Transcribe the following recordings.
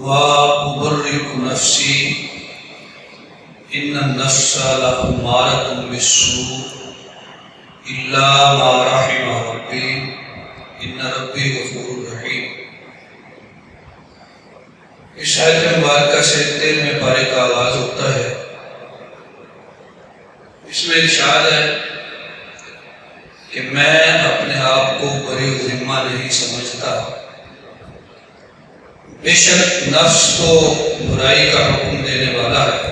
وأبرئ نفسي إن النفس لأمارة بالسوء إلا ما رحم ربي إن ربي غفور رحيم۔ اس آیت مبارکہ سے 13ویں پارے کا آغاز ہوتا ہے۔ اس میں ارشاد ہے کہ میں اپنے آپ کو بری ذمہ نہیں سمجھتا، بے شک نفس تو برائی کا حکم دینے والا ہے،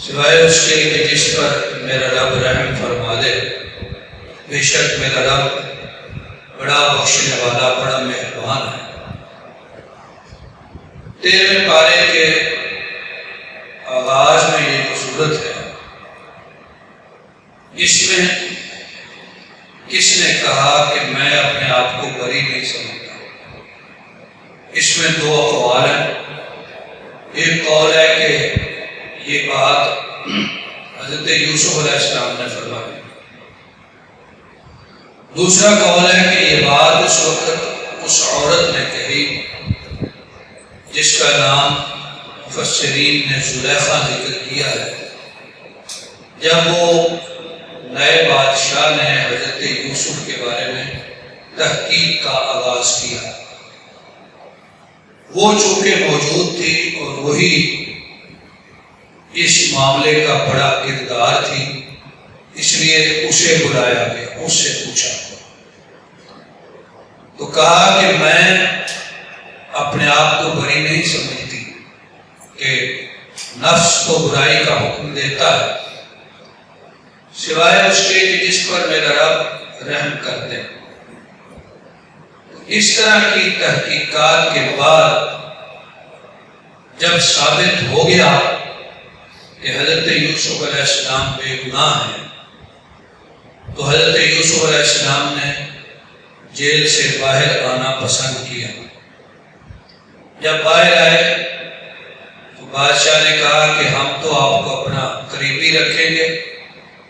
سوائے اس کے کہ جس پر میرا رب رحم فرما دے۔ بے شک میرا رب بڑا بخشنے والا، بڑا مہربان ہے۔ 13ویں پارے کے آغاز میں یہ صورت ہے۔ اس میں کس نے کہا کہ میں اپنے آپ کو بری نہیں سمجھتا؟ اس میں دو اقوال ہیں۔ ایک قول ہے کہ یہ بات حضرت یوسف علیہ السلام نے فرمائی، دوسرا قول ہے کہ یہ بات اس وقت اس عورت نے کہی جس کا نام مفسرین نے زلیخا ذکر کیا ہے، جب وہ نئے بادشاہ نے حضرت یوسف کے بارے میں تحقیق کا آغاز کیا۔ وہ چونکہ موجود تھی اور وہی اس معاملے کا بڑا کردار تھی، اس لیے اسے بلایا گیا، اس سے پوچھا تو کہا کہ میں اپنے آپ کو بری نہیں سمجھتی کہ نفس تو برائی کا حکم دیتا ہے، سوائے اس کے کہ جس پر میرا رب رحم کر دے۔ اس طرح کی تحقیقات کے بعد جب ثابت ہو گیا کہ حضرت یوسف علیہ السلام بے گناہ ہیں، تو حضرت یوسف علیہ السلام نے جیل سے باہر آنا پسند کیا۔ جب باہر آئے تو بادشاہ نے کہا کہ ہم تو آپ کو اپنا قریبی رکھیں گے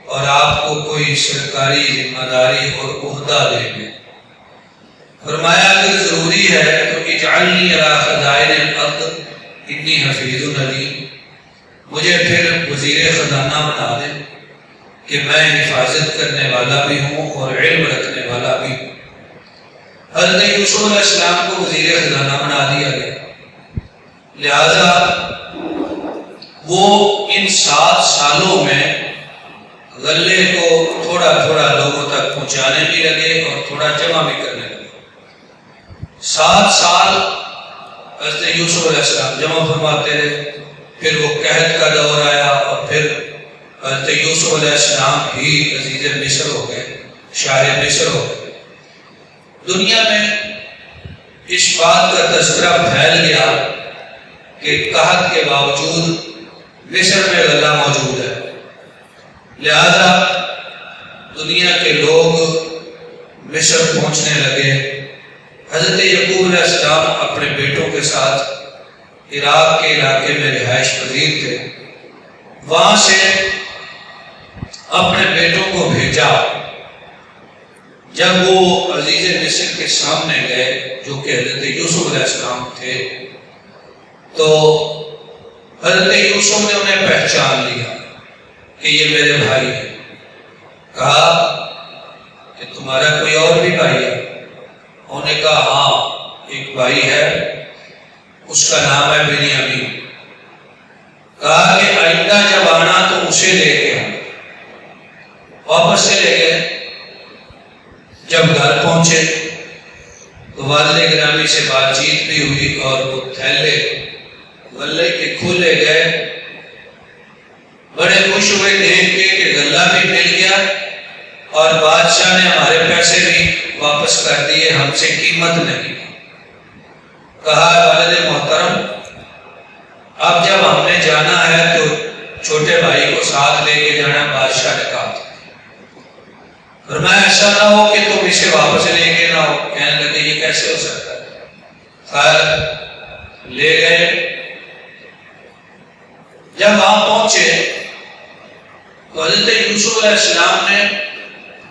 اور آپ کو کوئی سرکاری ذمہ داری اور عہدہ دیں گے۔ فرمایا اگر ضروری ہے تو اجعلنی علی خزائن الارض انی حفیظ علیم، مجھے پھر وزیر خزانہ بنا دیں کہ میں حفاظت کرنے والا بھی ہوں اور علم رکھنے والا بھی ہوں۔ حضرت یوسف علیہ السلام کو وزیر خزانہ بنا دیا گیا، لہذا وہ ان 7 سالوں میں غلے کو تھوڑا تھوڑا لوگوں تک پہنچانے بھی لگے اور تھوڑا جمع بھی کرنے لگے۔ 7 سال حضرت یوسف علیہ السلام جمع فرماتے رہے، پھر وہ قحط کا دور آیا اور پھر حضرت یوسف علیہ السلام ہی عزیز مصر ہو گئے، شاہ مصر ہو گئے۔ دنیا میں اس بات کا تذکرہ پھیل گیا کہ قحط کے باوجود مصر میں غلہ موجود ہے، لہذا دنیا کے لوگ مصر پہنچنے لگے۔ حضرت یعقوب علیہ السلام اپنے بیٹوں کے ساتھ عراق کے علاقے میں رہائش پذیر تھے، وہاں سے اپنے بیٹوں کو بھیجا۔ جب وہ عزیز مصر کے سامنے گئے جو کہ حضرت یوسف علیہ السلام تھے، تو حضرت یوسف نے انہیں پہچان لیا کہ یہ میرے بھائی ہیں۔ کہا کہ تمہارا کوئی اور بھی بھائی ہے؟ انہوں نے کہا ہاں ایک بھائی ہے، اس کا نام ہے بنیامین۔ کہا کہ آئندہ جب آنا تو اسے لے کے آنا۔ واپس سے لے گئے۔ جب گھر پہنچے تو والد گرامی سے بات چیت بھی ہوئی اور وہ تھیلے غلے کے کھولے گئے، بڑے خوش ہوئے دیکھ کے کہ غلہ بھی مل گیا اور بادشاہ نے ہمارے پیسے بھی واپس کر دیے، ہم سے قیمت نہیں۔ کہا والد محترم اب جب ہم نے جانا ہے تو چھوٹے بھائی کو ساتھ لے کے جانا، بادشاہ نے کہا تھا۔ فرمایا ایسا نہ ہو کہ تم اسے واپس لے کے نہ ہو۔ کہنے لگے یہ کیسے ہو سکتا ہے؟ خیر لے گئے۔ جب وہاں پہنچے تو حضرت یوسف علیہ السلام نے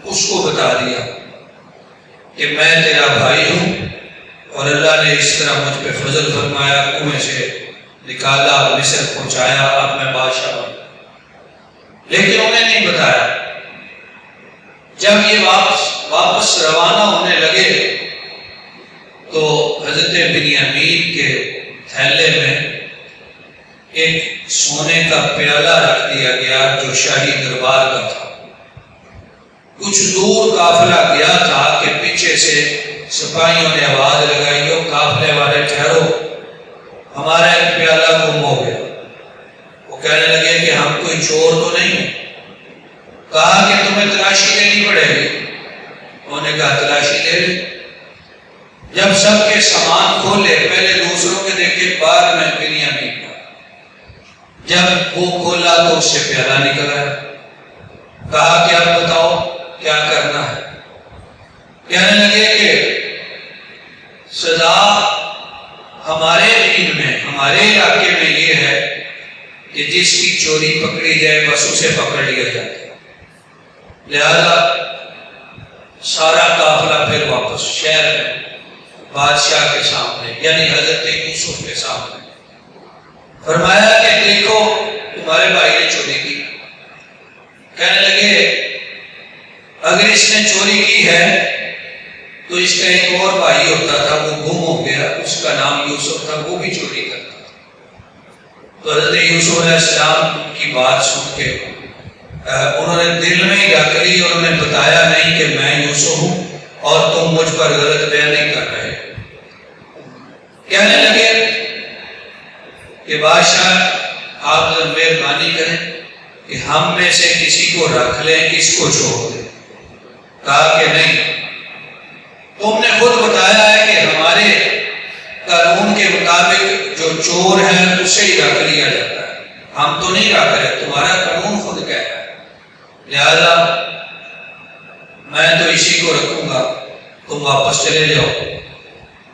اس کو بتا دیا کہ میں تیرا بھائی ہوں اور اللہ نے اس طرح مجھ پہ فضل فرمایا، کنویں سے نکالا، مصر پہنچایا، اب میں بادشاہ بن گیا۔ لیکن انہیں نہیں بتایا۔ جب یہ واپس روانہ ہونے لگے تو حضرت بنیامین کے تھیلے میں ایک سونے کا پیالہ رکھ دیا گیا جو شاہی دربار کا تھا۔ کچھ دور قافلہ گیا تھا کہ پیچھے سے سپاہیوں نے آواز لگائی، ہو قافلے والے ٹھہرو، ہمارا ایک پیالہ گم ہو گیا۔ وہ کہنے لگے کہ ہم کوئی چور تو نہیں ہیں۔ کہا کہ تمہیں تلاشی لینی پڑے گی۔ انہوں نے کہا تلاشی لے لی۔ جب سب کے سامان کھولے، پہلے دوسروں کے دیکھے، بعد میں بنیامین کا۔ جب وہ کھولا تو اس سے پیالہ نکل آیا۔ کہا کہ اب بتاؤ کیا کرنا ہے؟ کہنے لگے کہ سزا ہمارے دین میں، ہمارے علاقے میں یہ ہے کہ جس کی چوری پکڑی جائے بس اسے پکڑ لیا جاتا ہے۔ لہذا سارا قافلہ پھر واپس شہر میں بادشاہ کے سامنے، یعنی حضرت یوسف کے سامنے فرمایا کہ دیکھو تمہارے بھائی نے چوری کی۔ کہنے لگے اگر اس نے چوری کی ہے تو اس کا ایک اور بھائی ہوتا تھا، وہ گم ہو گیا، اس کا نام یوسف تھا، وہ بھی چوری کرتا تھا۔ تو حضرت یوسف علیہ السلام کی بات سن کے انہوں نے دل میں ہی رکھ لی، اور انہوں نے بتایا نہیں کہ میں یوسف ہوں اور تم مجھ پر غلط بیان نہیں کر رہے۔ کہنے لگے کہ بادشاہ آپ مہربانی کریں کہ ہم میں سے کسی کو رکھ لیں، کس کو چھوڑ دیں؟ کہا کہ نہیں، تم نے خود بتایا ہے کہ ہمارے قانون کے مطابق جو چور ہے اسے ہی رکھ لیا جاتا ہے، ہم تو نہیں رکھ رہے، تمہارا قانون خود کہتا ہے، لہذا میں تو اسی کو رکھوں گا، تم واپس چلے جاؤ۔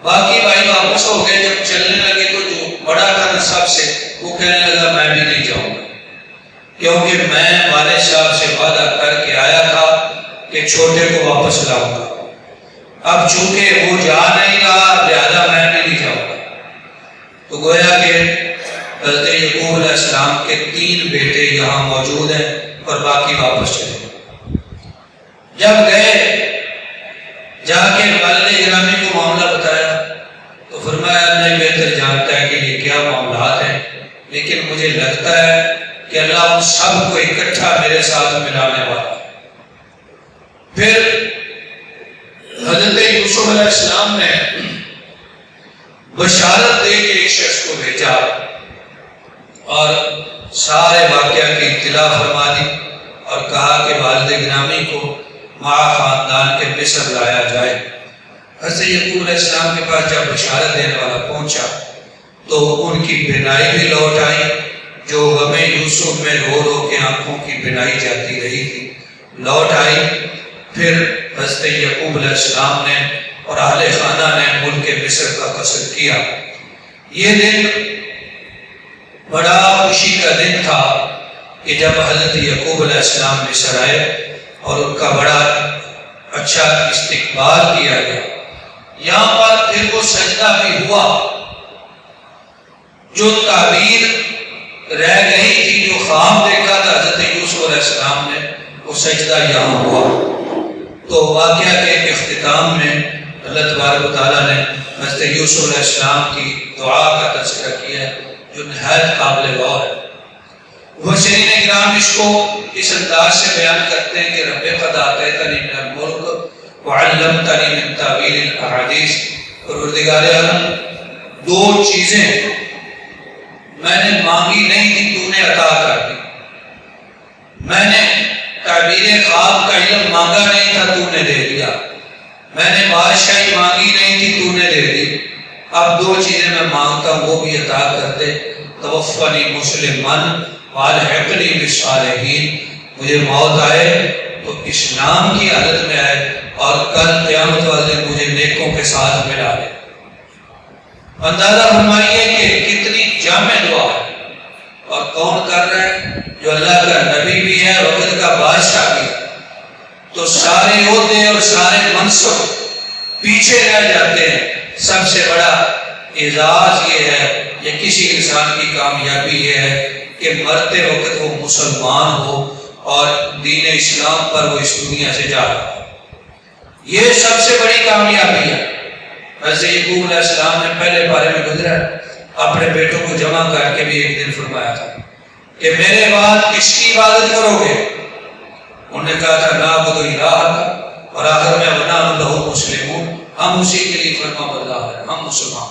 باقی بھائی واپس ہو گئے۔ جب چلنے لگے تو جو بڑا تھا سب سے، وہ کہنے لگا میں بھی نہیں جاؤں گا، کیونکہ میں والد صاحب سے وعدہ کر کے آیا تھا کہ چھوٹے کو واپس لاؤں گا۔ اب چونکہ وہ جا نہیں رہا لہذا میں بھی نہیں جاؤں گا۔ تو گویا کہ حضرت یعقوب علیہ السلام کے 3 بیٹے یہاں موجود ہیں اور باقی واپس چلے گئے۔ جب گئے جا کے والد گرامی کو معاملہ بتایا تو فرمایا اللہ بہتر جانتا ہے کہ یہ کیا معاملات ہیں، لیکن مجھے لگتا ہے کہ اللہ ان سب کو اکٹھا میرے ساتھ ملانے والا ہے۔ پھر حضرت یوسف علیہ السلام نے بشارت دے کے ایک شخص کو بھیجا اور سارے واقعہ کی اطلاع فرما دی اور کہا کہ والد گرامی کو ماں خاندان کے مصر لایا جائے۔ حضرت یعقوب علیہ السلام کے پاس جب بشارت دینے والا پہنچا تو ان کی بینائی بھی لوٹ آئی، جو غم یوسف میں رو رو کے آنکھوں کی بینائی جاتی رہی تھی، لوٹ آئی۔ پھر حضرت یعقوب علیہ السلام نے اور اہل خانہ نے ملک مصر کا قصد کیا۔ یہ دن بڑا خوشی کا دن تھا کہ جب حضرت یعقوب علیہ السلام مصر آئے اور ان کا بڑا اچھا استقبال کیا گیا۔ یہاں پر پھر وہ سجدہ بھی ہوا جو تعبیر رہ گئی تھی، جو خواب دیکھا تھا حضرت یوسف علیہ السلام نے، وہ سجدہ یہاں ہوا۔ تو واقعہ کے اختتام میں اللہ تبارک و تعالیٰ نے حضرت یوسف علیہ السلام کی دعا کا تذکرہ کیا ہے جو نہایت قابل غور ہے۔ مفسرین کرام اس کو اس انداز سے بیان کرتے ہیں کہ رب قد آتیتنی من الملک وعلمتنی من تاویل الاحادیث، پروردگار عالم 2 چیزیں میں نے مانگی نہیں تھی تو نے عطا کر دی، میں نے تعبیر خواب کا علم مانگا نہیں تھا تو نے دے دیا، میں نے بادشاہی مانگی نہیں تھی تو نے دے دی، اب 2 چیزیں میں مانگتا ہوں وہ بھی عطا کر دے، توفنی مسلمن والحقنی بالصالحین، مجھے موت آئے تو اسلام کی حالت میں آئے اور کل قیامت والے دن مجھے نیکوں کے ساتھ ملا لے۔ اندازہ فرمائیے کہ کتنی جامع دعا ہے، اور کون کر رہا ہے؟ جو اللہ کا نبی بھی ہے، وقت کا بادشاہ بھی ہے۔ تو سارے عہدے اور سارے منصب پیچھے رہ جاتے ہیں سب سے بڑا اعزاز یہ ہے، یا کسی انسان کی کامیابی یہ ہے کہ مرتے وقت وہ مسلمان ہو اور دین اسلام پر وہ اس دنیا سے جا رہا ہو۔ یہ سب سے بڑی کامیابی ہے۔ حضرت یعقوب علیہ السلام نے پہلے بارے میں گزرا اپنے بیٹوں کو جمع کر کے بھی ایک دن فرمایا تھا کہ میرے بعد کس کی عبادت کرو گے؟ انہوں نے کہا تھا نعبد الہک، اور آخر میں ونحن لہ مسلمون، ہم اسی کے لیے فرما بردار ہیں، ہم مسلمان۔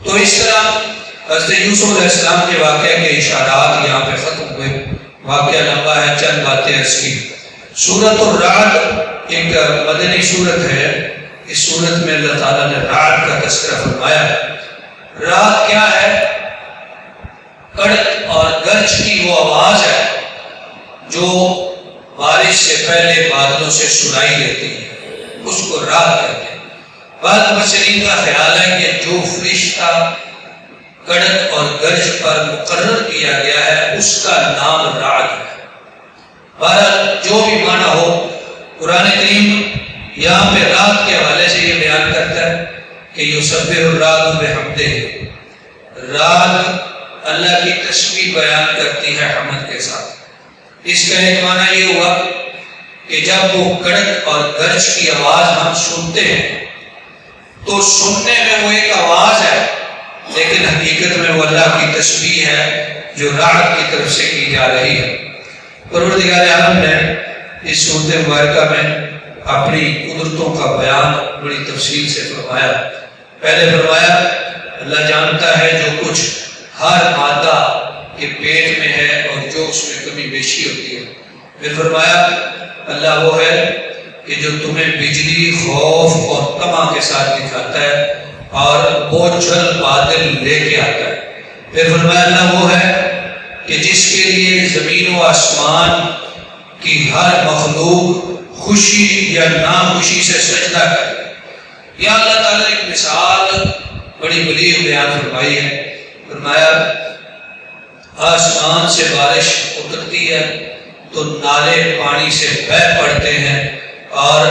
تو اس طرح حضرت یوسف علیہ السلام کے واقعے کے اشارات یہاں پہ ختم ہوئے۔ واقعہ لمبا ہے، چند باتیں اس کی۔ سورۃ الرعد ایک مدنی سورت ہے۔ اس سورت میں اللہ تعالیٰ نے رعد کا تذکرہ فرمایا ہے۔ رعد کیا ہے؟ کڑک اور گرج کی وہ آواز ہے جو بارش سے پہلے بادلوں سے سنائی دیتی ہے، اس کو رعد کہتے ہیں۔ بعض مفسرین کا خیال ہے کہ جو فرشتہ کڑک اور گرج پر مقرر کیا گیا ہے اس کا نام رعد ہے۔ بہرحال جو بھی معنی ہو، قرآن کریم یہاں پہ رعد کے حوالے سے یہ بیان کرتا ہے کہ یسبح الرعد بحمدہ، رعد اللہ کی تسبیح بیان کرتی ہے حمد کے ساتھ۔ اس کا ایک معنی یہ ہوا کہ جب وہ کڑک اور گرج کی آواز ہم سنتے ہیں تو سننے میں وہ ایک آواز ہے، لیکن حقیقت میں وہ اللہ کی تسبیح ہے جو رعد کی طرف سے کی جا رہی ہے۔ پروردگار عالم نے اس سورۃ مبارکہ میں اپنی قدرتوں کا بیان بڑی تفصیل سے فرمایا۔ پہلے فرمایا اللہ جانتا ہے جو کچھ ہر مادہ کے پیٹ میں ہے اور جو اس میں کمی بیشی ہوتی ہے۔ پھر فرمایا اللہ وہ ہے کہ جو تمہیں بجلی، خوف اور طمع کے ساتھ دکھاتا ہے اور بوجھل بادل لے کے آتا ہے۔ پھر فرمایا اللہ وہ ہے کہ جس کے لیے زمین و آسمان کی ہر مخلوق خوشی یا ناخوشی سے سجدہ کرے۔ یا اللہ تعالیٰ ایک مثال بڑی بلیغ بیان فرمائی ہے۔ فرمایا آسمان سے بارش اترتی ہے تو نالے پانی سے بہہ پڑتے ہیں اور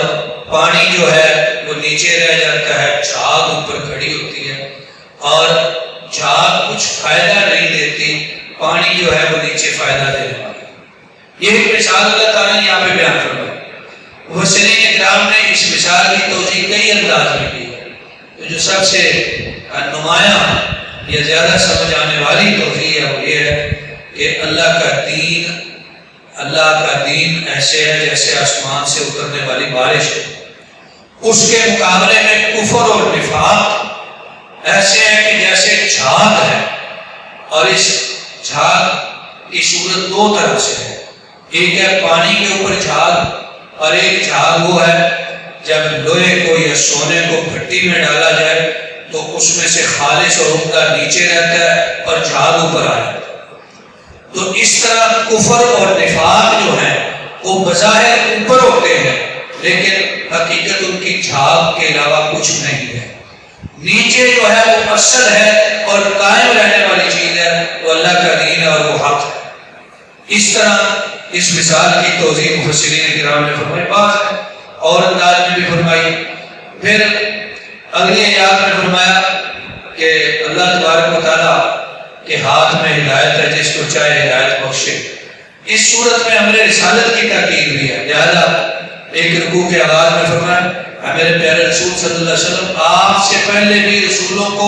پانی جو ہے وہ نیچے رہ جاتا ہے، جھاگ اوپر کھڑی ہوتی ہے اور جھاگ کچھ فائدہ نہیں دیتی، پانی جو ہے وہ نیچے فائدہ دینے والا۔ یہ ایک مثال اللہ تعالیٰ نے یہاں پہ بیان فرمائی۔ مفسرین اکرام نے اس مثال کی توضیح کئی انداز میں کی ہے، تو جو سب سے نمایاں یا زیادہ سمجھ آنے والی توضیح ہے وہ یہ ہے کہ اللہ کا دین ایسے ہے جیسے آسمان سے اترنے والی بارش ہے۔ اس کے مقابلے میں کفر اور نفاق ایسے ہے کہ جیسے جھاگ ہے، اور اس جھاگ کی صورت دو طرح سے ہے۔ ایک ہے پانی کے اوپر جھاگ، اور ایک جھاگ وہ ہے جب لوہے کو یا سونے کو بھٹی میں ڈالا جائے تو اس میں سے خالص اور عمدہ نیچے رہتا ہے اور جھاگ اوپر آ جاتا ہے۔ تو اس طرح کفر اور نفاق جو ہیں وہ بظاہر اوپر ہوتے ہیں، لیکن حقیقت ان کی جھاگ کے علاوہ کچھ نہیں ہے۔ نیچے جو ہے وہ اصل ہے اور قائم رہنے والی چیز ہے، وہ اللہ کا دین ہے اور وہ حق ہے۔ اس طرح اس مثال کی توضیح مفسرین کرام نے فرمائی، بعض اور انداز میں بھی فرمائی۔ پھر اگلی آیات میں فرمایا کہ اللہ تبارک و تعالیٰ کے ہاتھ میں ہدایت ہے، جس کو چاہے ہدایت بخشے۔ اس صورت میں ہم نے رسالت کی تاکید بھی ہے، لہذا ایک رکوع کے آغاز میں فرمایا میرے پیارے رسول صلی اللہ علیہ وسلم، آپ سے پہلے بھی رسولوں کو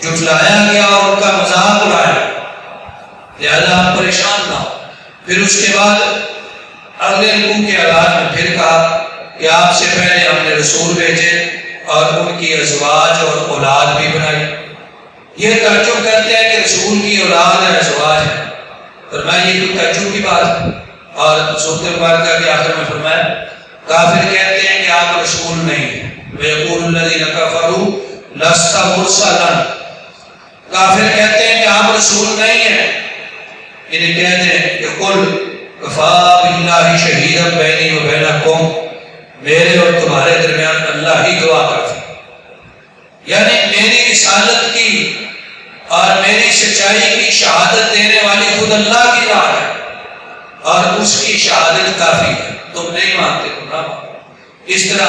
جھٹلایا گیا اور ان کا مذاق اڑایا، لہذا آپ پریشان نہ ہو۔ پھر اس کے بعد اگلے رکوع کے آغاز میں پھر کہا کہ آپ سے پہلے ہم نے رسول بھیجے اور ان کی ازواج اور اولاد بھی بنائی۔ یہ تعجب کرتے ہیں کہ رسول کی اولاد ہے، ازواج ہے، فرمایا یہ کوئی تعجب کی بات ہے۔ اور سورۃ مبارکہ کے آخر میں فرمایا کافر کہتے ہیں کہ آپ رسول نہیں ہیں، وَيَقُولُ الَّذِينَ كَفَرُوا لَسْتَ مُرْسَلًا، کافر کہتے ہیں کہ آپ رسول نہیں ہیں۔ انہیں کہہ دیں کہ قُلْ كَفَىٰ بِاللَّهِ شَهِيدًا بَيْنِي وَبَيْنَكُمْ، میرے اور تمہارے درمیان اللہ ہی گواہ کافی، یعنی میری رسالت کی اور میری سچائی کی شہادت دینے والی خود اللہ کی ذات ہے اور اس کی شہادت کافی ہے، تم نہیں مانتے تو نہ مانو۔ اس طرح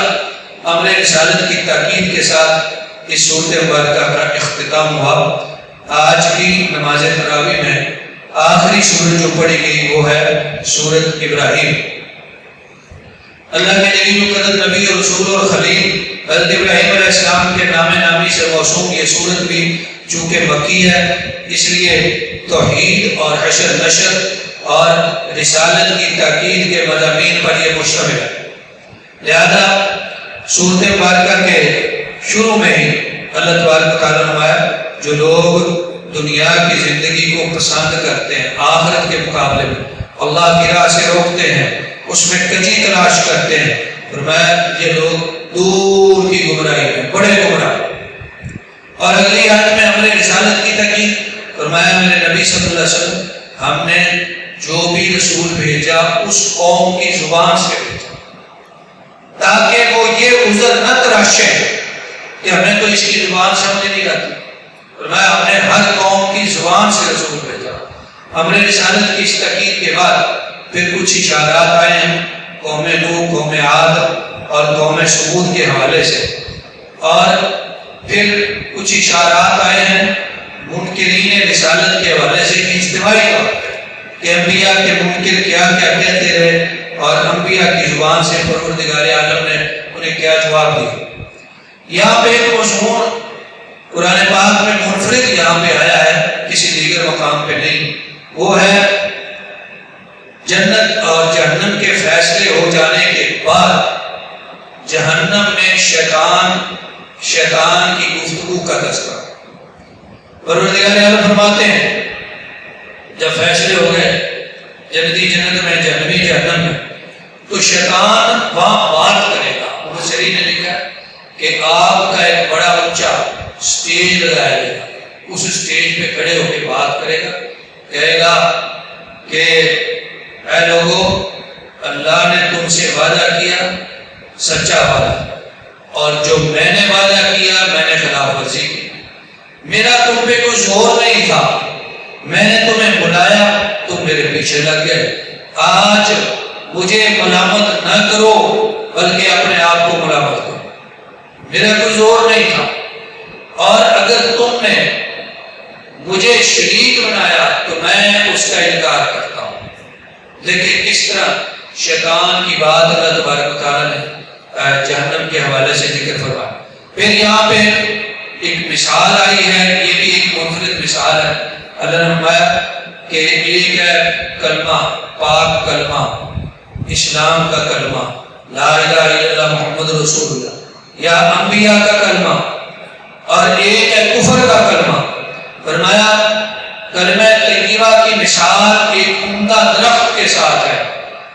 امر رسالت کی تاکید کے ساتھ اس صورت مبارکہ کا اختتام ہوا۔ آج کی نماز تراویح میں آخری سورت جو پڑھی گئی وہ ہے سورت ابراہیم۔ اللہ کے جلیل القدر نبی اور رسول اور خلیل حضرت ابراہیم علیہ السلام کے نام نامی سے موسوم یہ سورت بھی چونکہ مکی ہے، اس لیے توحید اور حشر نشر اور رسالت کی تاکید کے مضامین پر یہ مشتمل ہے۔ لہذا سورت مبارکہ کے شروع میں ہی اللہ تبارک و تعالیٰ نے فرمایا جو لوگ دنیا کی زندگی کو پسند کرتے ہیں، آخرت کے مقابلے میں اللہ کی راہ سے روکتے ہیں، اس میں کجی تلاش کرتے ہیں، فرمایا یہ لوگ دور کی گمراہی میں بڑے گمراہ۔ اور اگلی آیت میں ہم نے رسالت کی تاکید، فرمایا میرے نبی صلی اللہ علیہ وسلم ہم نے جو بھی رسول بھیجا اس قوم کی زبان سے بھیجا تاکہ وہ یہ عذر نہ تراشیں کہ ہمیں تو اس کی زبان سمجھ نہیں آتی۔ فرمایا ہم نے ہر قوم کی زبان سے رسول بھیجا۔ ہم نے رسالت کی اس تاکید کے بعد پھر کچھ اشارات آئے ہیں قوم نوح، قوم عاد اور قوم ثمود کے حوالے سے، اور پھر کچھ اشارات آئے ہیں منکرین رسالت کے حوالے سے اجتماعی طور پر کہ انبیاء کے منکر کیا کیا کہتے رہے اور انبیاء کی زبان سے پروردگار عالم نے انہیں کیا جواب دیا۔ یہاں پہ ایک مضمون قرآن پاک میں منفرد یہاں پہ آیا ہے، کسی دیگر مقام پہ نہیں، وہ ہے جنت اور جہنم کے فیصلے ہو جانے کے بعد جہنم میں شیطان کی گفتگو کا تذکرہ۔ پروردگار عالم فرماتے ہیں جب فیصلے ہو گئے جنتی جنت میں، جہنمی جہنم میں، تو شیطان وہاں بات کرے گا۔ مفسرین نے لکھا کہ آپ کا ایک بڑا اونچا سٹیج لگایا جائے گا، اس سٹیج پہ کھڑے ہو کے بات کرے گا، کہے گا کہ اے لوگو اللہ نے تم سے وعدہ کیا سچا وعدہ، اور جو میں نے وعدہ کیا میں نے خلاف ورزی کی، میرا تم پہ کوئی زور نہیں تھا، میں نے تمہیں بلایا تم میرے پیچھے لگ گئے، آج مجھے ملامت نہ کرو بلکہ اپنے آپ کو ملامت کرو، میرا کوئی زور نہیں تھا، اور اگر تم نے مجھے شریک بنایا تو میں اس کا انکار کرتا ہوں۔ لیکن کس طرح شیطان کی بات اللہ تبارک و تعالیٰ نے جہنم کے حوالے سے ذکر فرمایا۔ پھر یہاں پہ ایک مثال آئی ہے، یہ بھی ایک منفرد مثال ہے۔ اللہ نے فرمایا کہ ایک ہے کلمہ، پاک کلمہ، اسلام کا کلمہ، لا الہ الا اللہ محمد رسول اللہ، یا انبیاء کا کلمہ، اور ایک ہے کفر کا کلمہ۔ فرمایا کلمہ طیبہ کی مثال ایک عمدہ درخت کے ساتھ ہے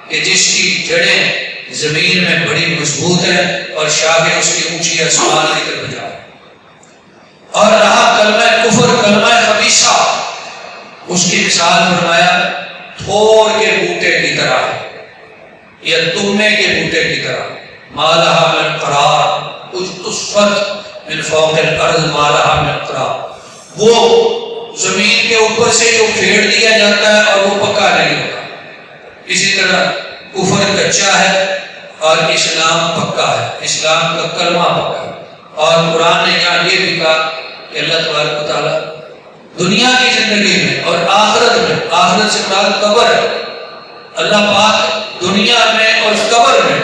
کہ جس کی جڑیں زمین میں بڑی مضبوط ہیں اور شاخیں اس کی اونچی آسمان کی طرف جائیں، اور رہا کلمہ کفر، کلمہ خبیثہ، اس کی مثال فرمایا تھور کے بوٹے کی طرح ہے یا تمے کے بوٹے کی طرح، ما لہا من قرار اجتثت من فوق الارض ما لہا من قرار، وہ زمین کے اوپر سے جو پھیڑ دیا جاتا ہے اور وہ پکا نہیں ہوتا، اسی طرح کفر کچا ہے اور اسلام پکا ہے، اسلام کا کلمہ پکا ہے۔ اور قرآن نے یہاں یہ بھی کہا کہ اللہ تبارک و تعالیٰ دنیا کی زندگی میں اور آخرت میں، آخرت سے مراد قبر ہے، اللہ پاک دنیا میں اور قبر میں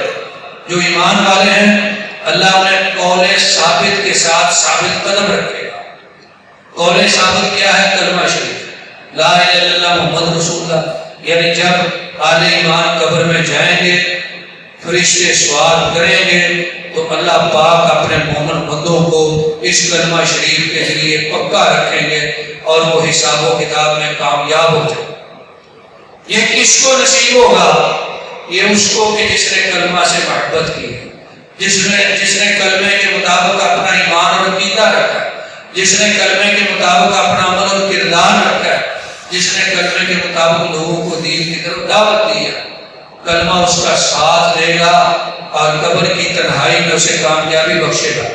جو ایمان والے ہیں اللہ انہیں قول ثابت کے ساتھ ثابت قدم رکھے گا۔ قول ثابت کیا ہے؟ کلمہ شریف، لا الہ الا اللہ محمد رسول اللہ، یعنی جب اہل ایمان قبر میں جائیں گے فرشتے سوال کریں گے تو اللہ پاک اپنے مومن بندوں کو اس کلمہ شریف کے ذریعے پکا رکھیں گے اور وہ حساب و کتاب میں کامیاب ہو جائے۔ یہ کس کو نصیب ہوگا؟ یہ اس کو کہ جس نے کلمہ سے محبت کی ہے، جس نے کلمے کے مطابق اپنا ایمان اور عقیدہ رکھا ہے، جس نے کلمے کے مطابق اپنا عمل اور کردار رکھا ہے، جس نے کلمے کے مطابق لوگوں کو دین کی طرف دعوت دی ہے، کلمہ اس کا ساتھ دے گا اور قبر کی تنہائی میں اسے کامیابی بخشے گا۔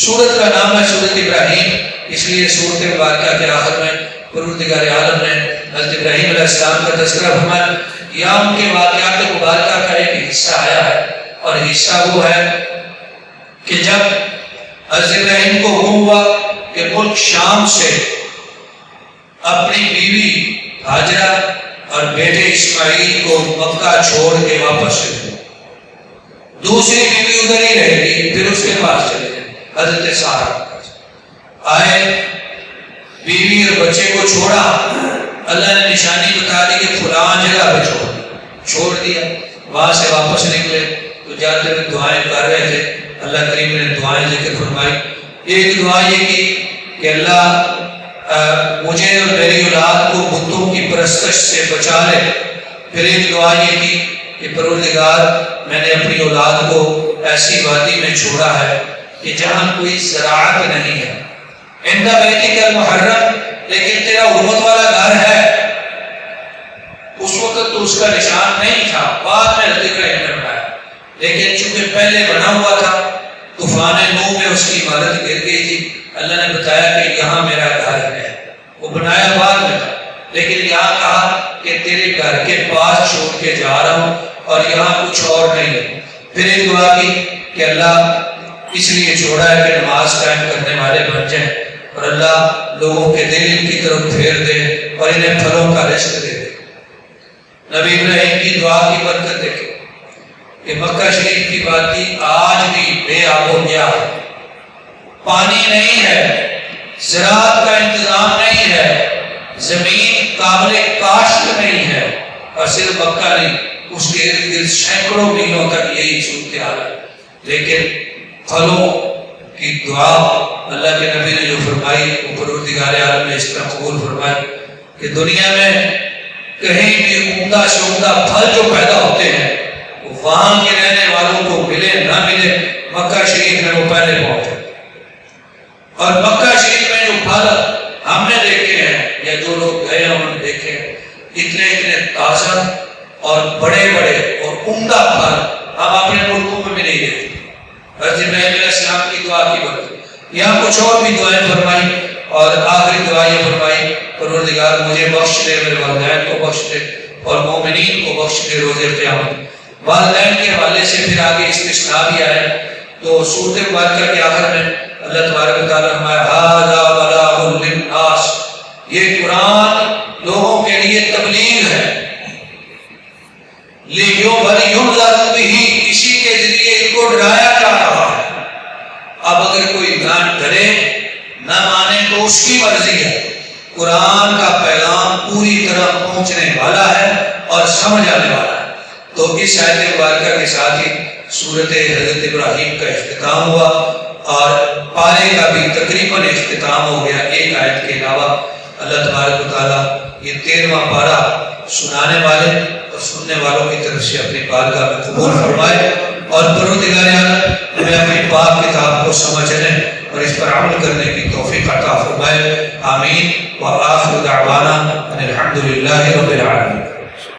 سورت کا نام ہے سورت ابراہیم، اس لیے سورت مبارکہ کے آخر میں پروردگار عالم نے حضرت ابراہیم علیہ السلام کا تذکرہ فرمایا۔ یہاں ان کے واقعات مبارکہ کا ایک حصہ آیا ہے، اور حصہ وہ ہے کہ جب حضرت ابراہیم کو حکم ہوا کہ ملک شام سے اپنی بیوی ہاجرہ اور بیٹے اسماعیل کو مکہ چھوڑ کے واپس چلے جائیں، دوسری بیوی ادھر ہی رہے گی، پھر اس کے پاس چلے جائیں۔ حضرت سارہ آئے، بیوی اور بچے کو چھوڑا، اللہ نے نشانی بتا دی کہ فلاں جگہ پہ چھوڑ دیا۔ وہاں سے واپس نکلے تو جاتے ہوئے دعائیں کر رہے تھے، اللہ کریم نے دعائیں ذکر فرمائی۔ ایک دعا یہ کی کہ اللہ مجھے اور میری اولاد کو بتوں کی پرستش سے بچا لے۔ پھر ایک دعا یہ کی کہ پروردگار میں نے اپنی اولاد کو ایسی وادی میں چھوڑا ہے کہ جہاں کوئی زراعت نہیں ہے، عند بیتک المحرم، لیکن تیرا حرمت والا گھر ہے۔ اس وقت تو اس کا نشان نہیں تھا، بعد میں حضرت ابراہیم نے بنایا، لیکن چونکہ پہلے بنا ہوا تھا، طوفان نوح میں اس کی عمارت گر گئی تھی، اللہ نے بتایا کہ یہاں میرا گھر ہے۔ وہ بنایا بعد میں تھا، لیکن یہاں کہا کہ تیرے گھر کے پاس چھوڑ کے جا رہا ہوں اور یہاں کچھ اور نہیں ہے۔ پھر ایک دعا کی کہ اللہ اس لیے چھوڑا ہے کہ نماز قائم کرنے والے بن جائیں، اور اللہ لوگوں کے دل ان کی طرف پھیر دے اور انہیں پھلوں کا رزق دے دے۔ نبی ابراہیم کی دعا کی برکت دیکھیں کہ مکہ شریف کی وادی آج بھی بے آب و گیا ہے، پانی نہیں ہے، زراعت کا انتظام نہیں ہے، زمین قابل کاشت نہیں ہے، اور صرف مکہ نہیں، اس کے ارد گرد سینکڑوں میلوں تک یہی صورتحال ہے۔ لیکن پھلوں کی دعا اللہ کے نبی نے جو فرمائی وہ پروردگار عالم نے اس طرح قبول فرمائی کہ دنیا میں کہیں بھی عمدہ سے عمدہ پھل جو پیدا ہوتے ہیں وہ وہاں کے رہنے والوں کو ملے نہ ملے، مکہ شریف میں وہ پہلے پہنچے۔ اور مکہ شریف میں جو پھل ہم نے دیکھے ہیں یا جو لوگ گئے ہیں انہوں نے دیکھے ہیں، اتنے تازہ اور بڑے بڑے اور عمدہ پھل ہم اپنے ملکوں میں بھی نہیں دیکھتے۔ حضرت ابراہیم علیہ السلام کی دعا کی برکت، یہاں کچھ اور بھی دعائیں فرمائی، اور آخری دعا یہ فرمائی پروردگار مجھے بخش دے، میرے والدین کو بخش دے اور مومنین کو بخش دے روز قیامت۔ والدین کے حوالے سے پھر آگے استثناء بھی آیا، تو سورۃ مبارکہ کے آخر میں اللہ تبارک و تعالیٰ فرمایا ھذا بلاغ للناس، یہ قرآن لوگوں کے لیے تبلیغ ہے، لِيُنذَرُ بِهِ، اسی کے ذریعے ان کو ڈرایا جا رہا ہے۔ اب اگر کوئی ڈرے نہ مانے تو اس کی مرضی ہے، قرآن کا پیغام پوری طرح پہنچنے والا ہے اور سمجھ آنے والا ہے۔ تو اس آیت مبارکہ کے ساتھ ہی سورۃ حضرت ابراہیم کا اختتام ہوا، اور پارے کا بھی تقریباً اختتام ہو گیا ایک آیت کے علاوہ۔ اللہ تبارک و تعالیٰ یہ 13واں پارہ سنانے والے اور سننے والوں کی طرف سے اپنی بارگاہ میں قبول فرمائے، اور پروردگار عالم ہمیں اپنی پاک کتاب کو سمجھنے اور اس پر عمل کرنے کی توفیق عطا فرمائے۔ آمین۔ وآخر دعوانا ان الحمد للہ رب العالمین۔